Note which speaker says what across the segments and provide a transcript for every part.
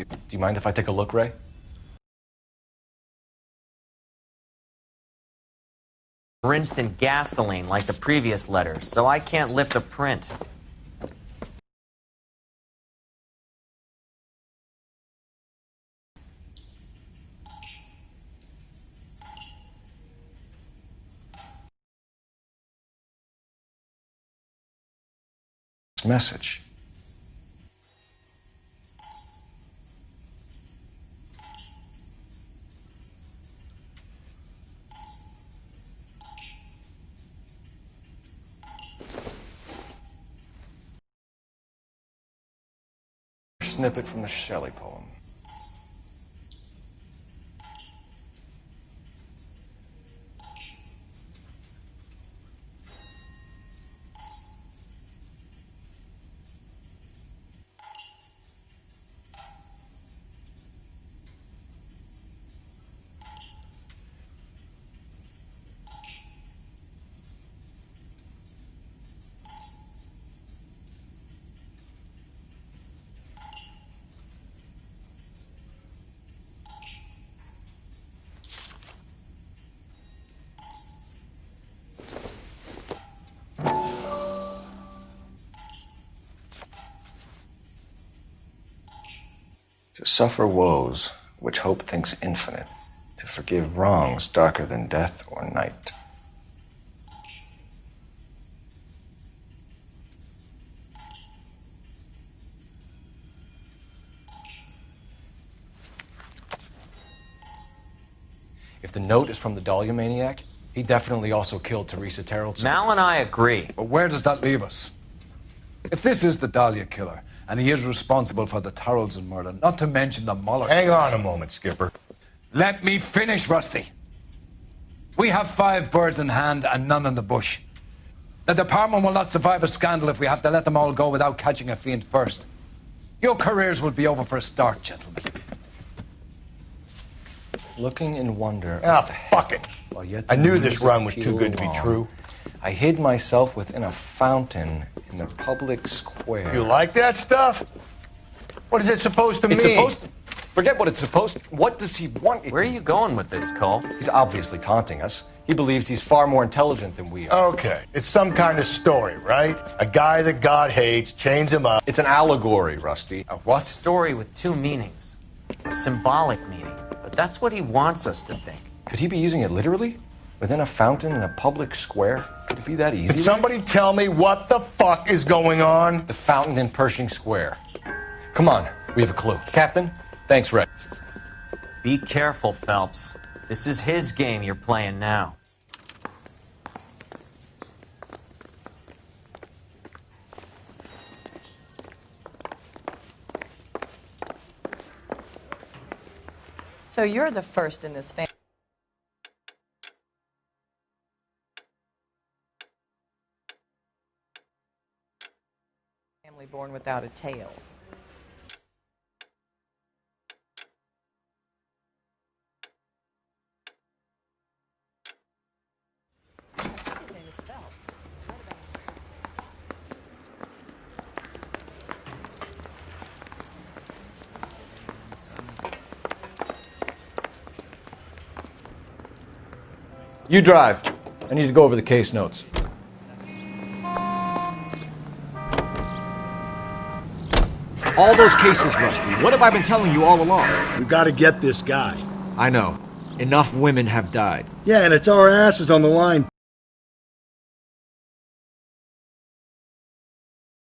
Speaker 1: Do you mind if I take a look, Ray?
Speaker 2: Rinsed in gasoline like the previous letters, so I can't lift a print.
Speaker 1: Message. Snippet from the Shelley poem. To suffer woes which hope thinks infinite, to forgive wrongs darker than death or night. If the note is from the Dahlia maniac, he definitely also killed Teresa Terrell.
Speaker 2: Mal and I agree.
Speaker 3: But where does that leave us? If this is the Dahlia killer, and he is responsible for the Tarrelson murder, not to mention the Muller
Speaker 4: Hang
Speaker 3: case.
Speaker 4: on a moment, Skipper.
Speaker 3: Let me finish, Rusty. We have 5 birds in hand and none in the bush. The department will not survive a scandal if we have to let them all go without catching a fiend first. Your careers will be over for a start, gentlemen.
Speaker 1: Looking in wonder.
Speaker 4: Ah, fuck it. I knew this run was too good to be true.
Speaker 1: I hid myself within a fountain in the public square.
Speaker 4: You like that stuff? What is it supposed to mean?
Speaker 1: It's supposed to... Forget what it's supposed to... What does he want it
Speaker 2: Where are
Speaker 1: to...
Speaker 2: you going with this, Cole?
Speaker 1: He's obviously taunting us. He believes he's far more intelligent than we are.
Speaker 4: Okay, it's some kind of story, right? A guy that God hates chains him up.
Speaker 1: It's an allegory, Rusty.
Speaker 3: A what?
Speaker 2: Story with 2 meanings. A symbolic meaning. But that's what he wants us to think.
Speaker 1: Could he be using it literally? Within a fountain in a public square? Could it be that easy?
Speaker 4: Can somebody tell me what the fuck is going on?
Speaker 1: The fountain in Pershing Square. Come on, we have a clue. Captain, thanks, Ray.
Speaker 2: Be careful, Phelps. This is his game you're playing now.
Speaker 5: So you're the first in this family. Born without a tail. His name is Phelps.
Speaker 1: You drive. I need to go over the case notes.
Speaker 6: All those cases, Rusty. What have I been telling you all along?
Speaker 7: We gotta get this guy.
Speaker 6: I know. Enough women have died.
Speaker 7: Yeah, and it's our asses on the line.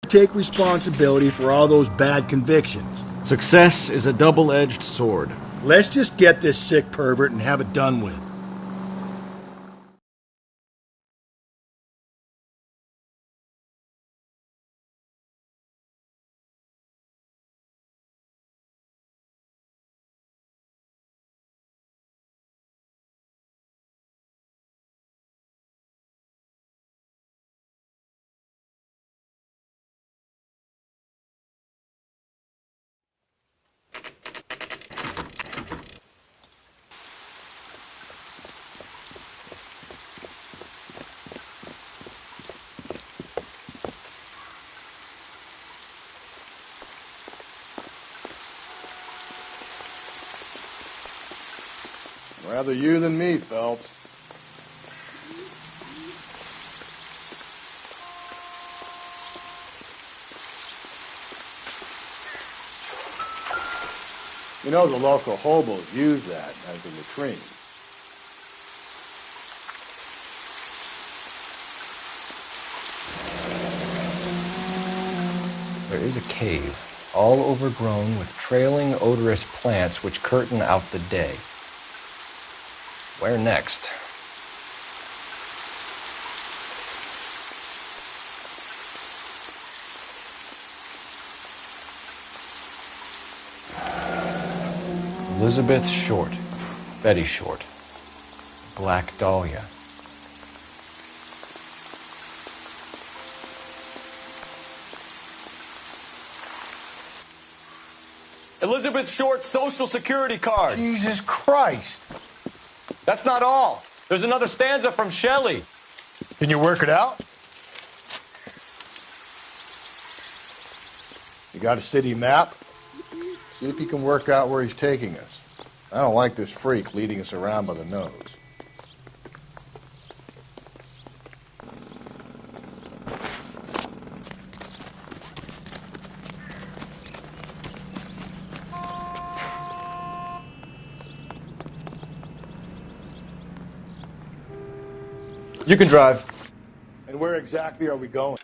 Speaker 7: Take responsibility for all those bad convictions.
Speaker 6: Success is a double-edged sword.
Speaker 7: Let's just get this sick pervert and have it done with.
Speaker 4: Rather you than me, Phelps. You know, the local hobos use that as a latrine.
Speaker 1: There is a cave, all overgrown with trailing, odorous plants which curtain out the day. Where next? Elizabeth Short, Betty Short, Black Dahlia.
Speaker 8: Elizabeth Short's Social Security card.
Speaker 4: Jesus Christ.
Speaker 8: That's not all. There's another stanza from Shelley.
Speaker 4: Can you work it out? You got a city map? See if you can work out where he's taking us. I don't like this freak leading us around by the nose.
Speaker 8: You can drive.
Speaker 4: And where exactly are we going?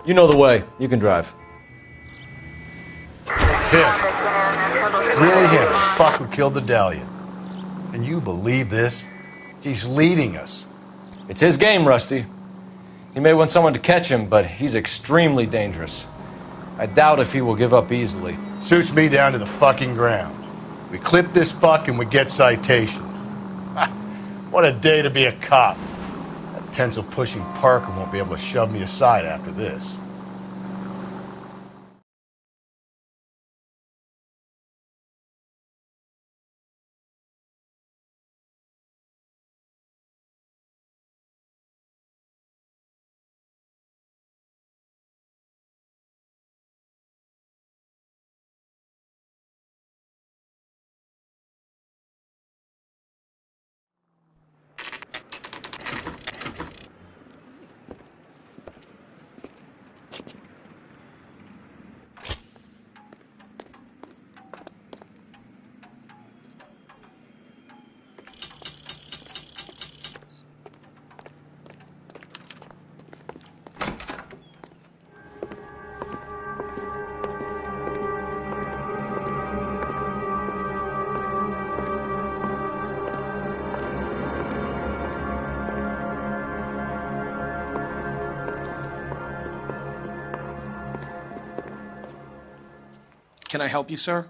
Speaker 8: You know the way. You can drive.
Speaker 4: Him. Really him. Fuck who killed the Dahlia. And you believe this? He's leading us.
Speaker 1: It's his game, Rusty. He may want someone to catch him, but he's extremely dangerous. I doubt if he will give up easily.
Speaker 4: Suits me down to the fucking ground. We clip this fuck and we get citations. What a day to be a cop. That pencil-pushing Parker won't be able to shove me aside after this.
Speaker 9: Can I help you, sir?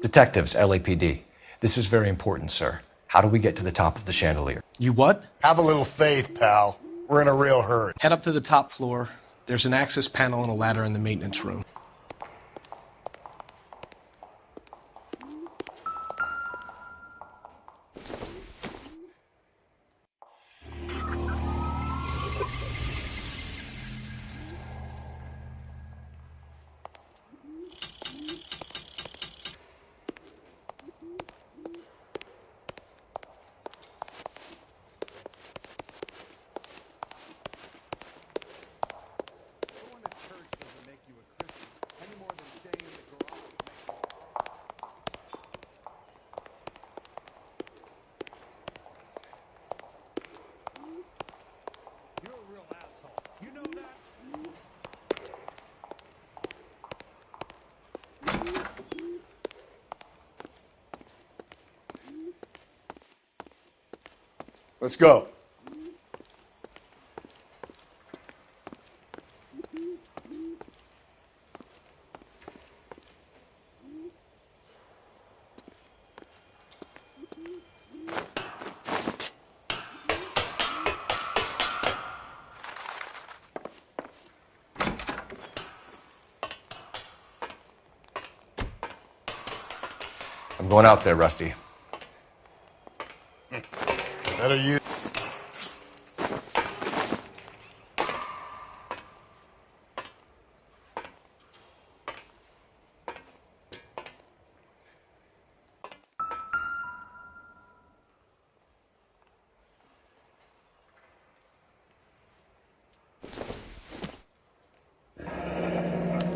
Speaker 1: Detectives, LAPD. This is very important, sir. How do we get to the top of the chandelier?
Speaker 9: You what?
Speaker 4: Have a little faith, pal. We're in a real hurry.
Speaker 9: Head up to the top floor. There's an access panel and a ladder in the maintenance room.
Speaker 4: Let's go.
Speaker 1: I'm going out there, Rusty.
Speaker 4: Better you.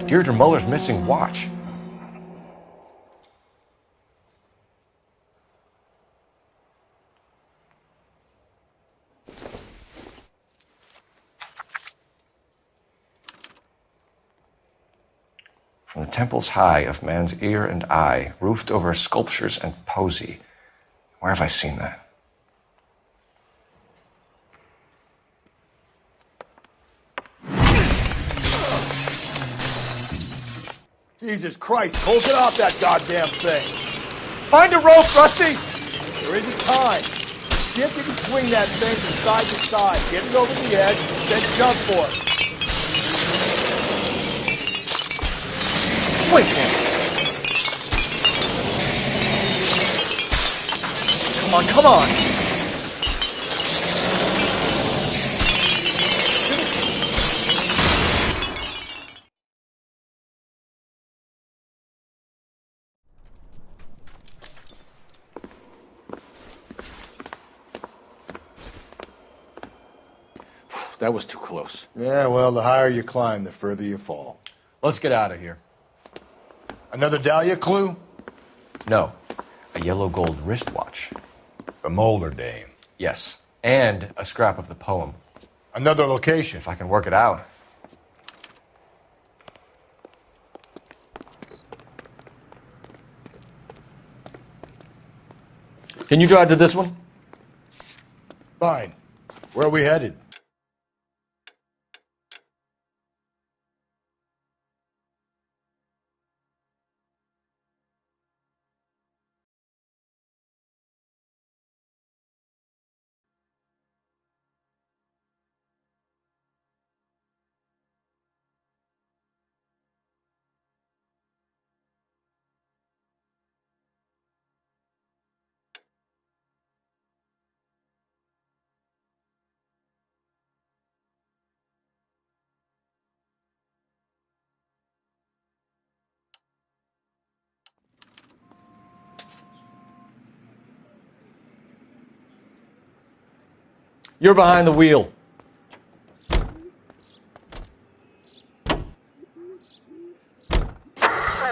Speaker 1: Deirdre Muller's missing watch. From the temples high of man's ear and eye, roofed over sculptures and poesy. Where have I seen that?
Speaker 4: Jesus Christ, hold it off that goddamn thing.
Speaker 1: Find a rope, Rusty!
Speaker 4: There isn't time. See if you can swing that thing from side to side. Get it over the edge, then jump for it.
Speaker 1: Swing him! Come on, come on!
Speaker 6: That was too close.
Speaker 4: Yeah, well, the higher you climb, the further you fall.
Speaker 1: Let's get out of here.
Speaker 4: Another Dahlia clue?
Speaker 1: No. A yellow gold wristwatch.
Speaker 4: The Molar Dame.
Speaker 1: Yes. And a scrap of the poem.
Speaker 4: Another location.
Speaker 1: If I can work it out. Can you drive to this one?
Speaker 4: Fine. Where are we headed?
Speaker 1: You're behind the wheel.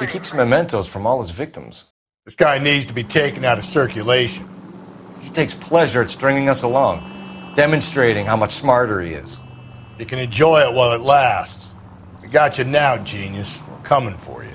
Speaker 1: He keeps mementos from all his victims.
Speaker 4: This guy needs to be taken out of circulation.
Speaker 1: He takes pleasure at stringing us along, demonstrating how much smarter he is.
Speaker 4: You can enjoy it while it lasts. We got you now, genius. We're coming for you.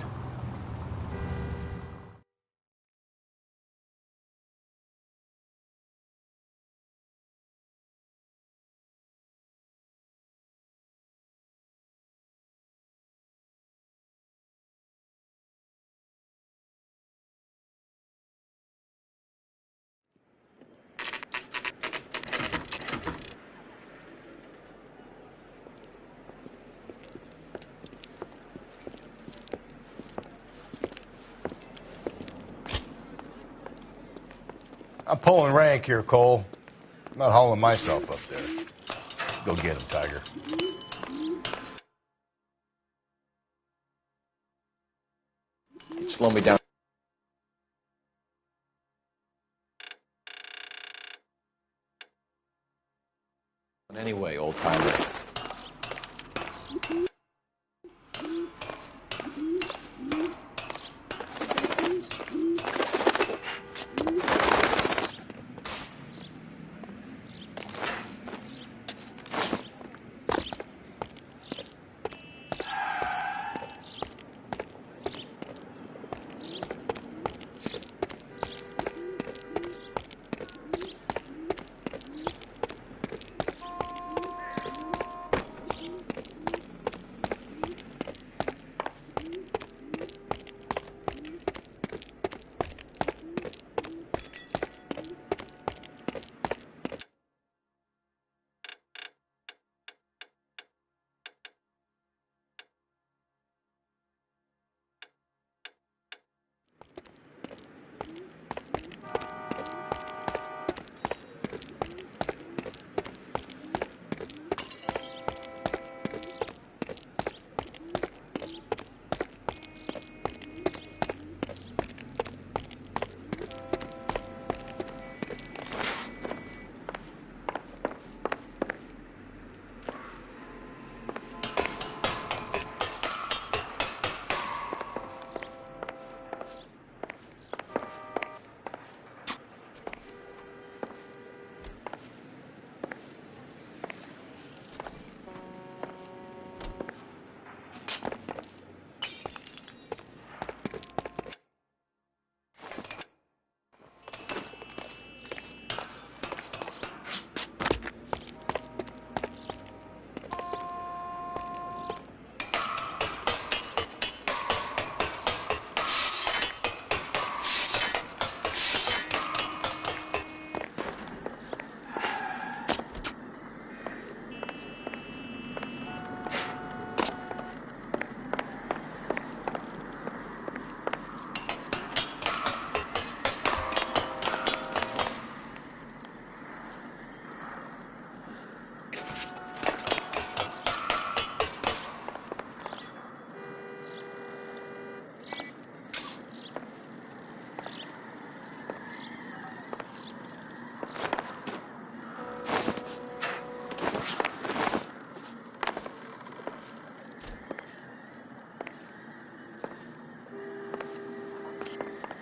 Speaker 4: I'm pulling rank here, Cole. I'm not hauling myself up there. Go get him, Tiger.
Speaker 1: Slow me down. Anyway, old timer.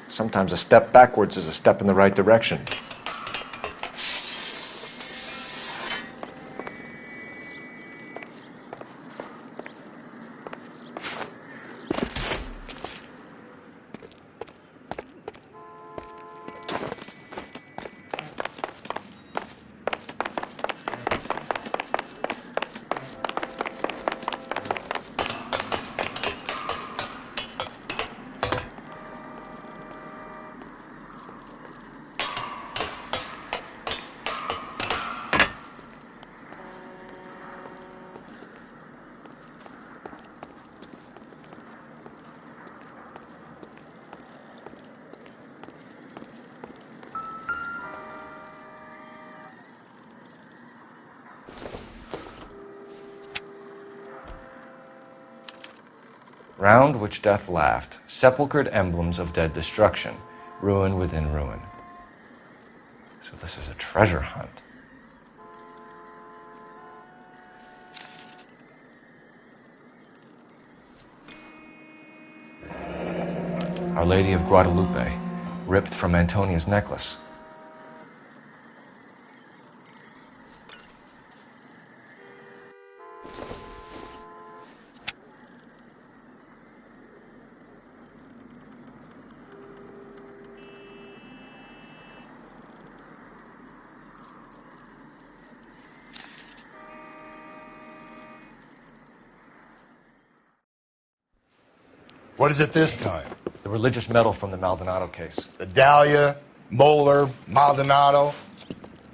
Speaker 1: Sometimes a step backwards is a step in the right direction. Round which death laughed, sepulchred emblems of dead destruction, ruin within ruin. So this is a treasure hunt. Our Lady of Guadalupe, ripped from Antonia's necklace.
Speaker 4: What is it this time?
Speaker 1: The religious medal from the Maldonado case.
Speaker 4: The Dahlia, Moeller, Maldonado.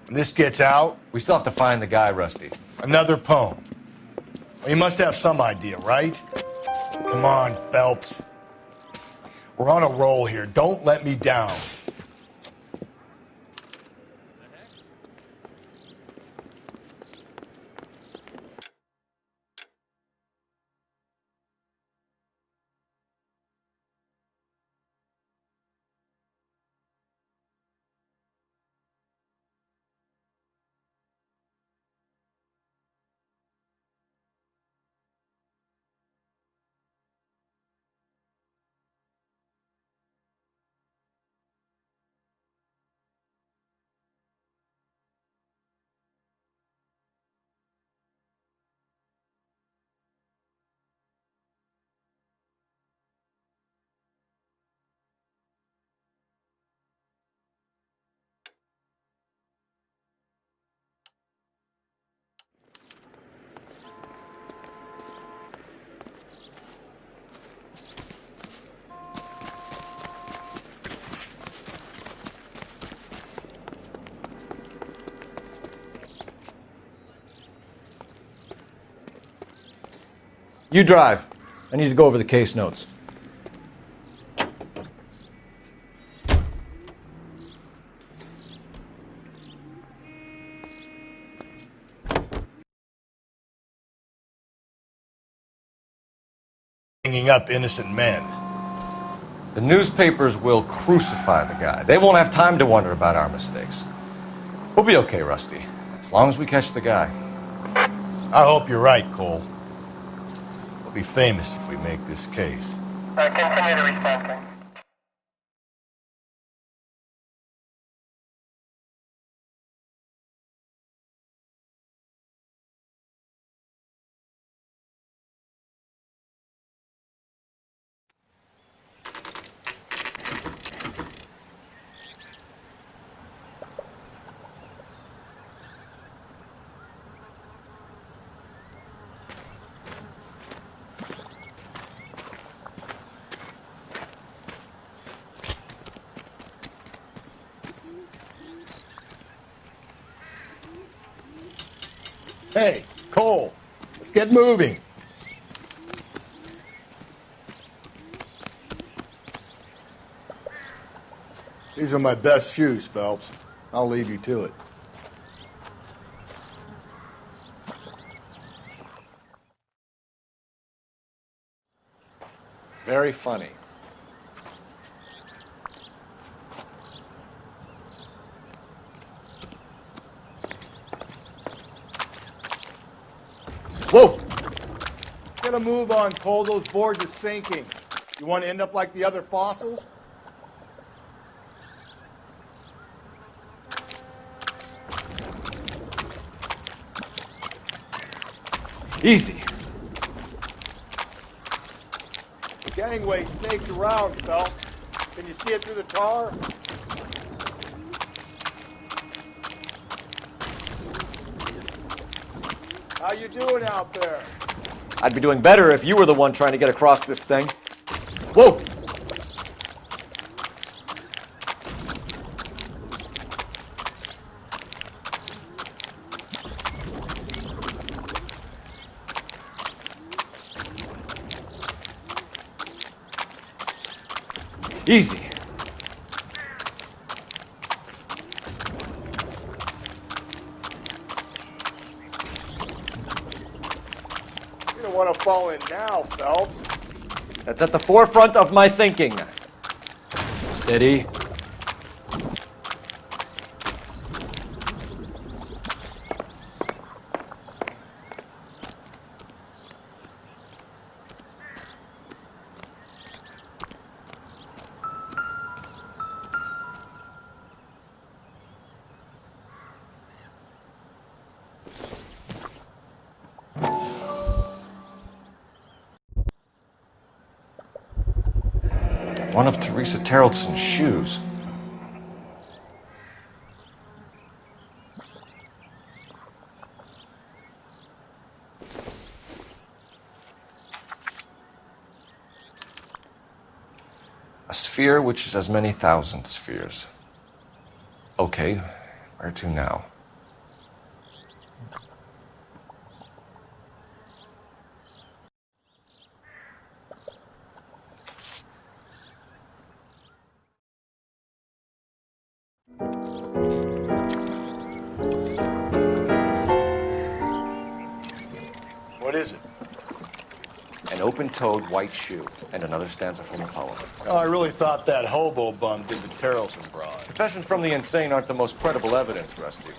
Speaker 4: When this gets out,
Speaker 1: We still have to find the guy, Rusty.
Speaker 4: another poem. Well, you must have some idea, right? Come on, Phelps. We're on a roll here. Don't let me down.
Speaker 1: You drive. I need to go over the case notes.
Speaker 4: Hanging up innocent men.
Speaker 1: The newspapers will crucify the guy. They won't have time to wonder about our mistakes. We'll be okay, Rusty, as long as we catch the guy.
Speaker 4: I hope you're right, Cole. We'll be famous if we make this case.
Speaker 10: Continue to respond.
Speaker 4: Hey, Cole, let's get moving. These are my best shoes, Phelps. I'll leave you to it.
Speaker 1: Very funny. Whoa!
Speaker 4: Get a move on, Cole. Those boards are sinking. You want to end up like the other fossils?
Speaker 1: Easy.
Speaker 4: The gangway snakes around, Phelps. Can you see it through the tar? How you doing out there?
Speaker 1: I'd be doing better if you were the one trying to get across this thing. Whoa! Easy.
Speaker 4: You don't want to fall in now, Phelps.
Speaker 1: That's at the forefront of my thinking. Steady. One of Teresa Terreldson's shoes. A sphere which is as many thousand spheres. Okay, where to now?
Speaker 4: What is it?
Speaker 1: An open-toed white shoe and another stanza from a poem.
Speaker 4: Oh, I really thought that hobo bum did the Terrelson broad.
Speaker 1: Confessions from the insane aren't the most credible evidence, Rusty.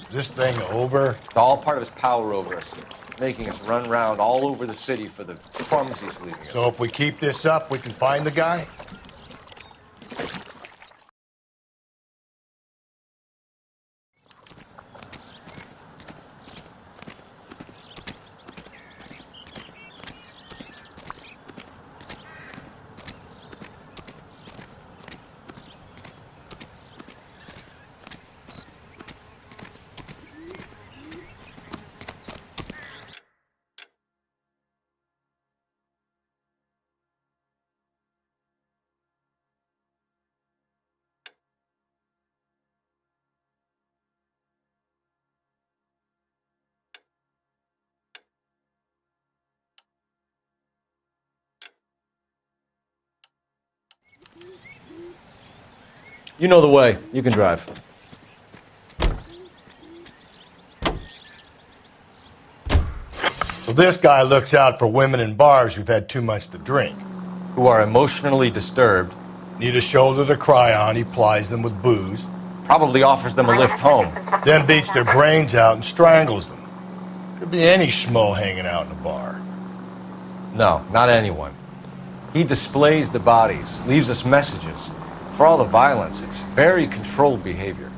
Speaker 4: Is this thing over?
Speaker 1: It's all part of his power over us, making us run around all over the city for the crumbs he's leaving us.
Speaker 4: So if we keep this up, we can find the guy?
Speaker 1: You know the way. You can drive.
Speaker 4: So this guy looks out for women in bars who've had too much to drink.
Speaker 1: Who are emotionally disturbed.
Speaker 4: Need a shoulder to cry on, he plies them with booze.
Speaker 1: Probably offers them a lift home.
Speaker 4: Then beats their brains out and strangles them. Could be any schmo hanging out in a bar.
Speaker 1: No, not anyone. He displays the bodies, leaves us messages. For all the violence, it's very controlled behavior.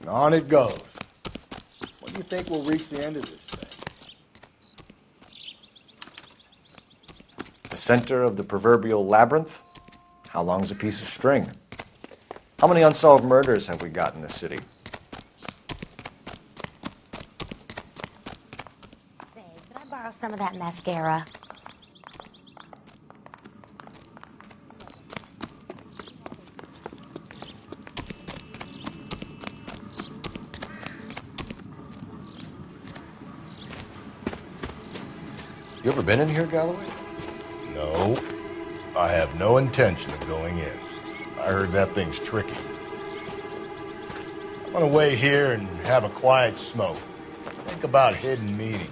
Speaker 4: And on it goes. When do you think we'll reach the end of this thing?
Speaker 1: The center of the proverbial labyrinth? How long's a piece of string? How many unsolved murders have we got in this city?
Speaker 11: Babe, can I borrow some of that mascara?
Speaker 1: You ever been in here, Galloway?
Speaker 4: No. I have no intention of going in. I heard that thing's tricky. I'm gonna wait here and have a quiet smoke. Think about hidden meetings.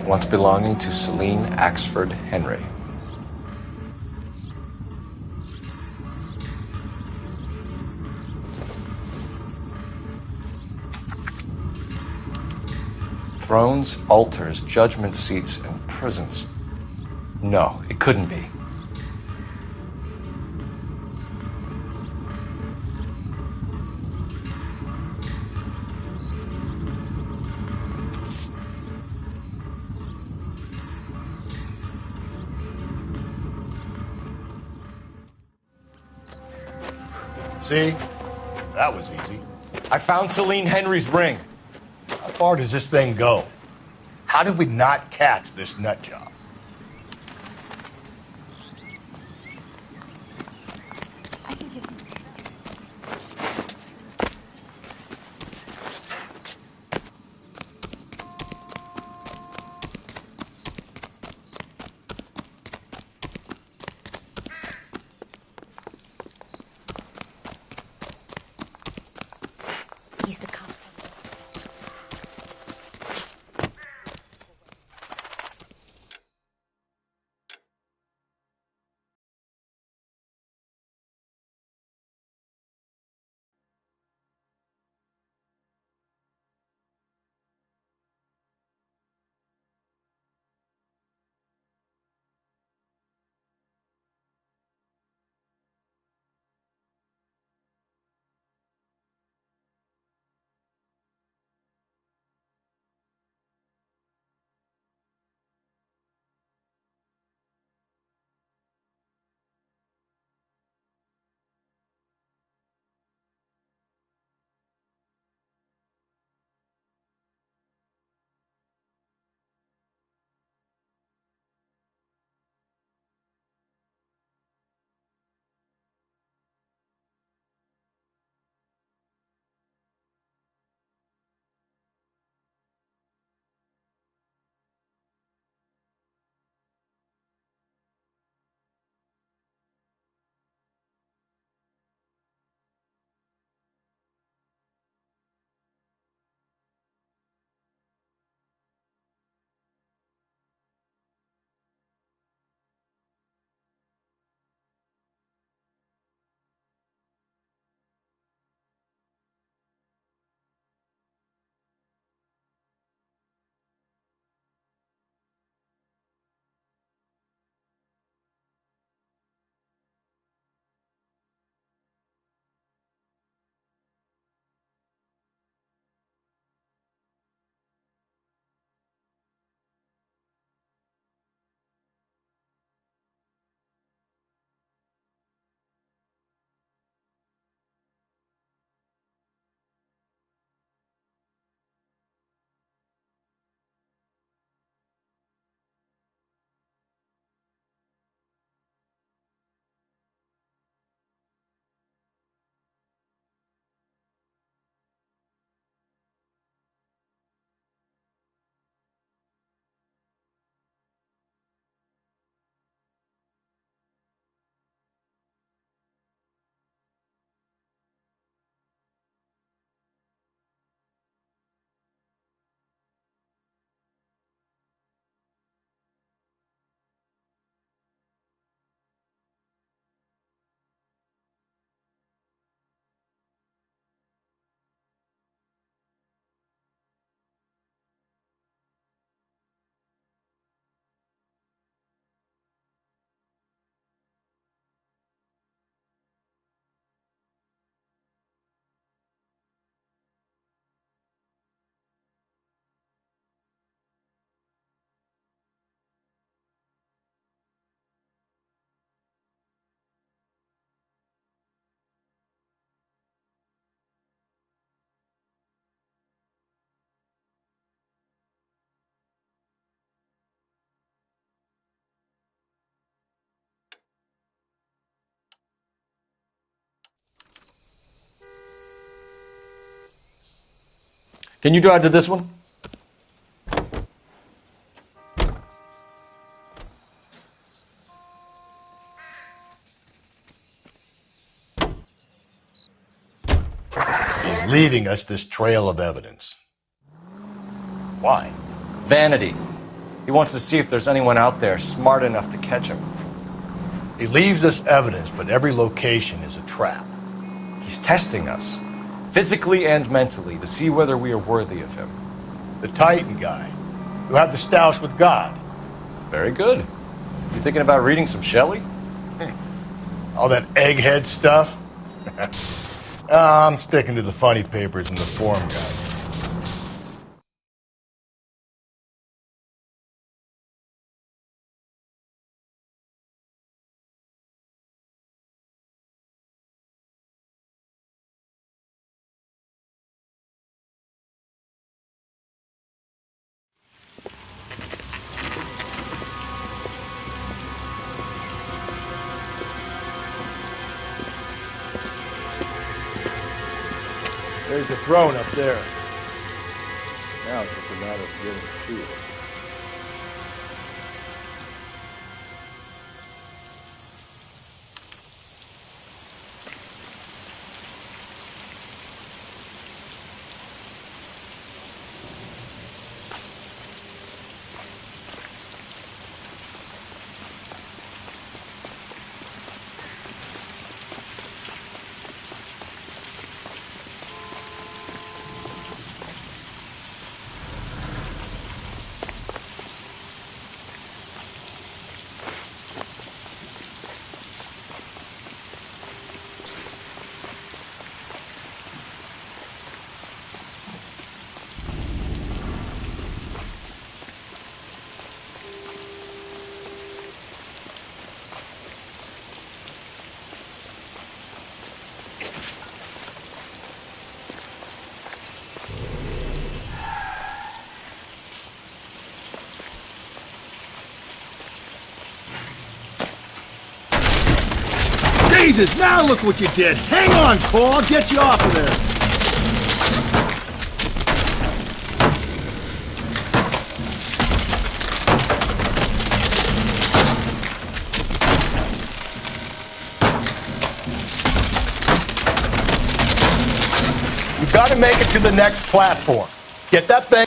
Speaker 1: Once belonging to Celine Axford Henry. Thrones, altars, judgment seats, and prisons. No, it couldn't be.
Speaker 4: See? That was easy.
Speaker 1: I found Celine Henry's ring.
Speaker 4: How far does this thing go? How did we not catch this nut job?
Speaker 11: He's the cop.
Speaker 1: Can you drive to this one?
Speaker 4: He's leaving us this trail of evidence. Why?
Speaker 1: Vanity. He wants to see if there's anyone out there smart enough to catch him.
Speaker 4: He leaves us evidence, but every location is a trap.
Speaker 1: He's testing us, physically and mentally, to see whether we are worthy of him.
Speaker 4: The Titan guy, who had the stoush with God.
Speaker 1: Very good. You thinking about reading some Shelley?
Speaker 4: All that egghead stuff? I'm sticking to the funny papers and the form guide. There's the throne up there. Now it's just a matter of getting to it.
Speaker 7: Jesus, now look what you did. Hang on, Cole. I'll get you off of there.
Speaker 4: You've got to make it to the next platform. Get that thing.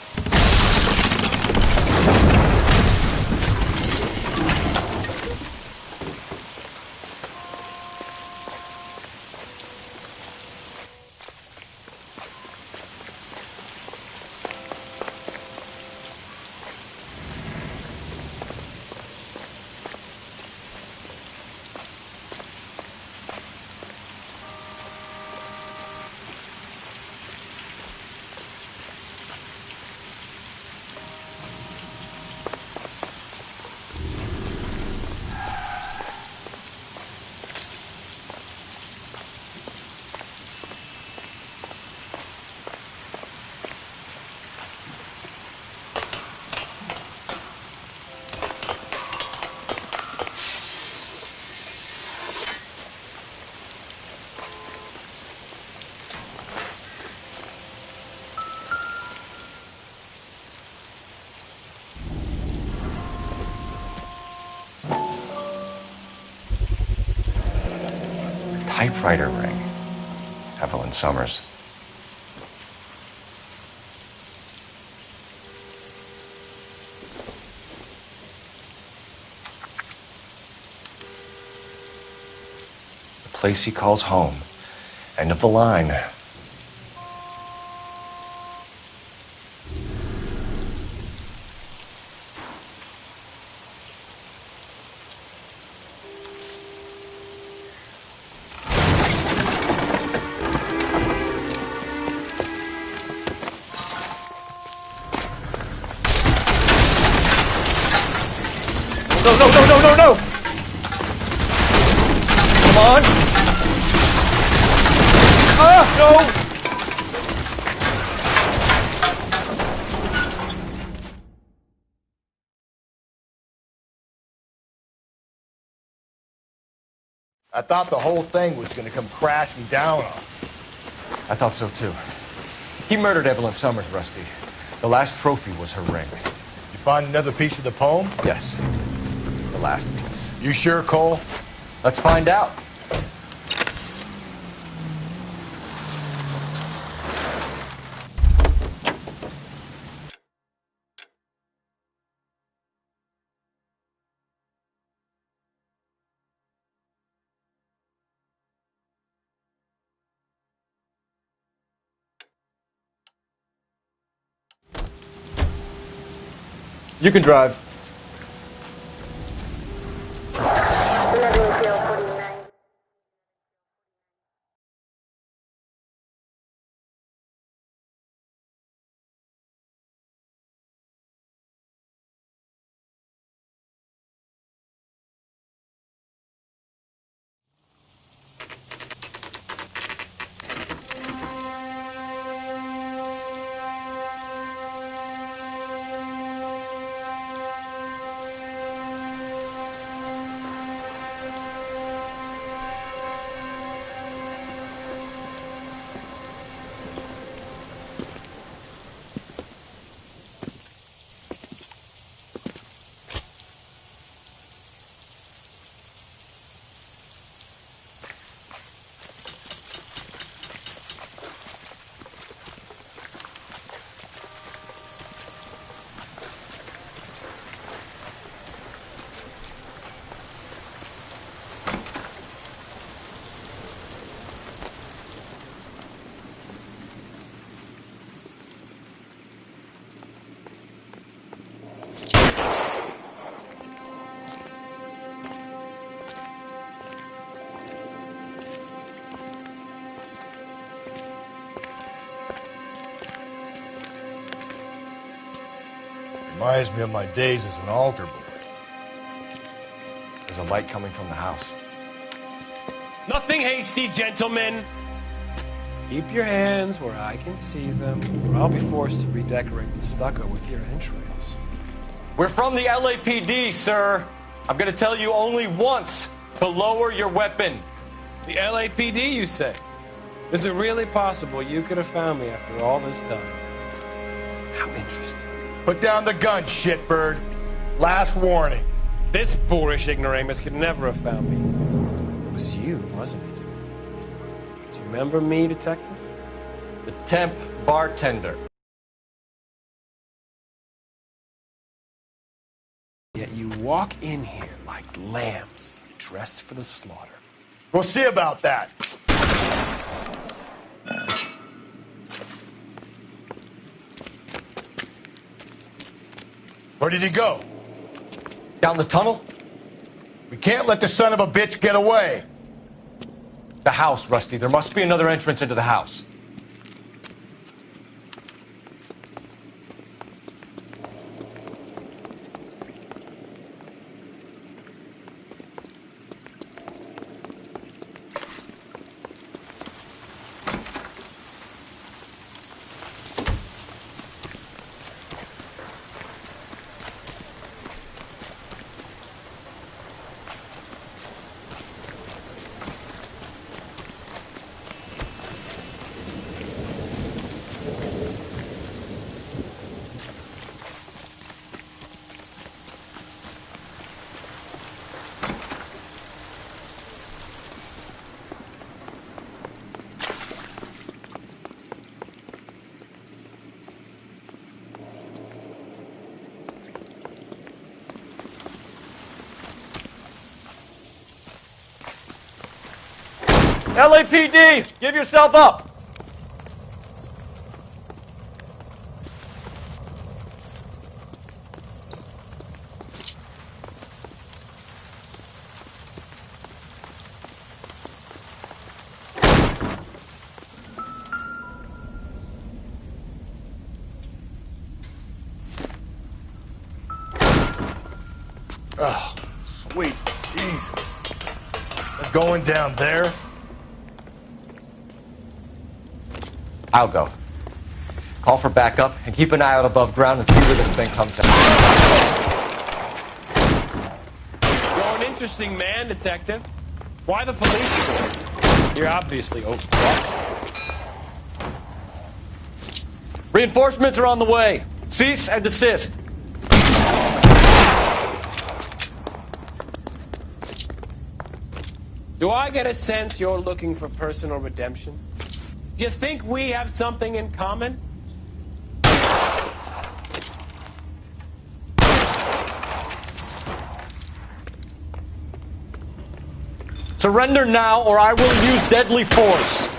Speaker 1: Typewriter ring. Evelyn Summers. The place he calls home. End of the line. No! Come on! No!
Speaker 4: I thought the whole thing was going to come crashing down on.
Speaker 1: I thought so too. He murdered Evelyn Summers, Rusty. The last trophy was her ring.
Speaker 4: You find another piece of the poem?
Speaker 1: Yes. The last piece.
Speaker 4: You sure, Cole?
Speaker 1: Let's find out. You can drive.
Speaker 4: Reminds me of my days as an altar boy.
Speaker 1: There's a light coming from the house.
Speaker 12: Nothing hasty, gentlemen. Keep your hands where I can see them, or I'll be forced to redecorate the stucco with your entrails.
Speaker 1: We're from the LAPD, sir. I'm gonna tell you only once to lower your weapon.
Speaker 12: The LAPD, you say? Is it really possible you could have found me after all this time? How interesting.
Speaker 4: Put down the gun, shitbird. Last warning.
Speaker 12: This boorish ignoramus could never have found me. It was you, wasn't it? Do you remember me, detective?
Speaker 1: The temp bartender.
Speaker 12: Yet you walk in here like lambs, dressed for the slaughter.
Speaker 4: We'll see about that. Where did he go?
Speaker 1: Down the tunnel?
Speaker 4: We can't let the son of a bitch get away.
Speaker 1: The house, Rusty. There must be another entrance into the house. LAPD, give yourself up.
Speaker 4: Oh, sweet Jesus. They're going down there?
Speaker 1: I'll go. Call for backup and keep an eye out above ground and see where this thing comes out.
Speaker 12: You're an interesting man, detective. Why the police force? You're obviously overwhelmed.
Speaker 1: Reinforcements are on the way. Cease and desist.
Speaker 12: Do I get a sense you're looking for personal redemption? Do you think we have something in common?
Speaker 1: Surrender now, or I will use deadly force.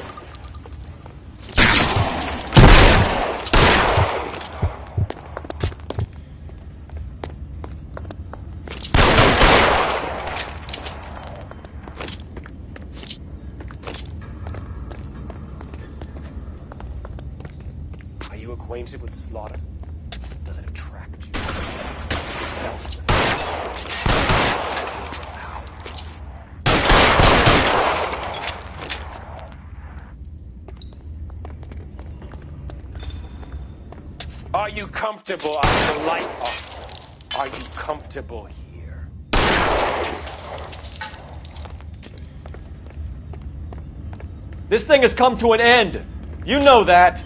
Speaker 12: Are you acquainted with slaughter? Does it attract you? Are you comfortable as the light officer? Are you comfortable here?
Speaker 1: This thing has come to an end. You know that.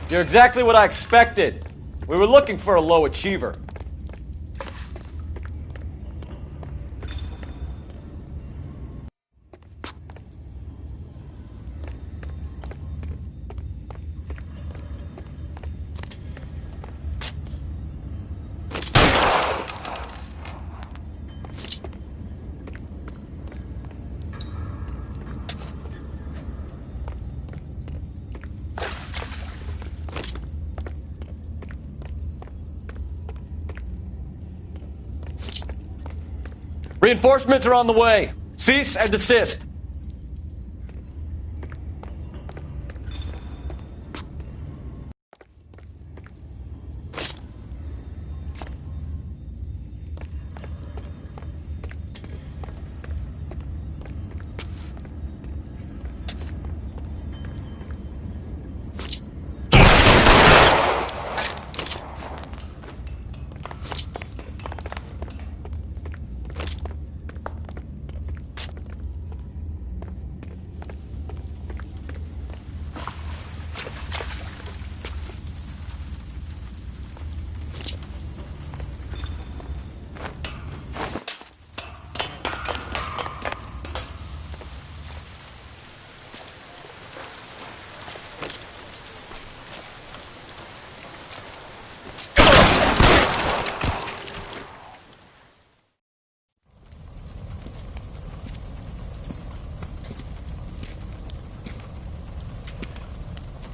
Speaker 1: You're exactly what I expected. We were looking for a low achiever. Reinforcements are on the way. Cease and desist.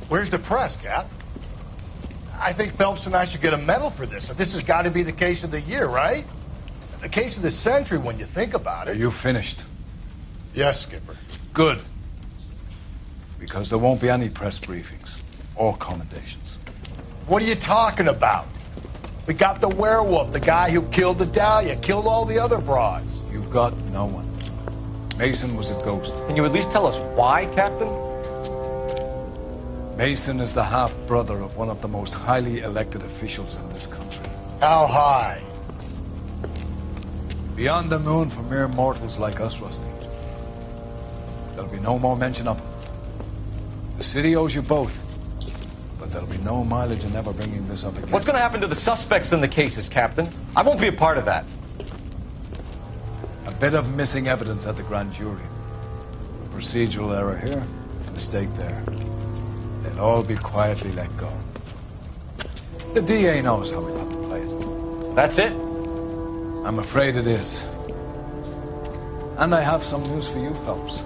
Speaker 4: Where's the press, Cap? I think Phelps and I should get a medal for this. This has got to be the case of the year, right? The case of the century when you think about it.
Speaker 3: Are you finished?
Speaker 4: Yes, Skipper.
Speaker 3: Good. Because there won't be any press briefings or commendations.
Speaker 4: What are you talking about? We got the werewolf, the guy who killed the Dahlia, killed all the other broads.
Speaker 3: You've got no one. Mason was a ghost.
Speaker 1: Can you at least tell us why, Captain?
Speaker 3: Mason is the half-brother of one of the most highly elected officials in this country.
Speaker 4: How high?
Speaker 3: Beyond the moon for mere mortals like us, Rusty. There'll be no more mention of him. The city owes you both, but there'll be no mileage in ever bringing this up again.
Speaker 1: What's going to happen to the suspects in the cases, Captain? I won't be a part of that.
Speaker 3: A bit of missing evidence at the grand jury. A procedural error here, a mistake there. They'll all be quietly let go. The DA knows how we'll have to play it.
Speaker 1: That's it?
Speaker 3: I'm afraid it is. And I have some news for you, Phelps.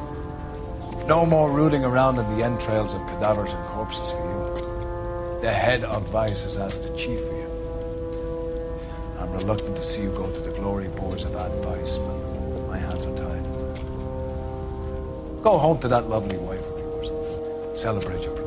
Speaker 3: No more rooting around in the entrails of cadavers and corpses for you. The head of Vice has asked the chief for you. I'm reluctant to see you go to the glory boards of advice, but my hands are tied. Go home to that lovely wife of yours. Celebrate your promotion.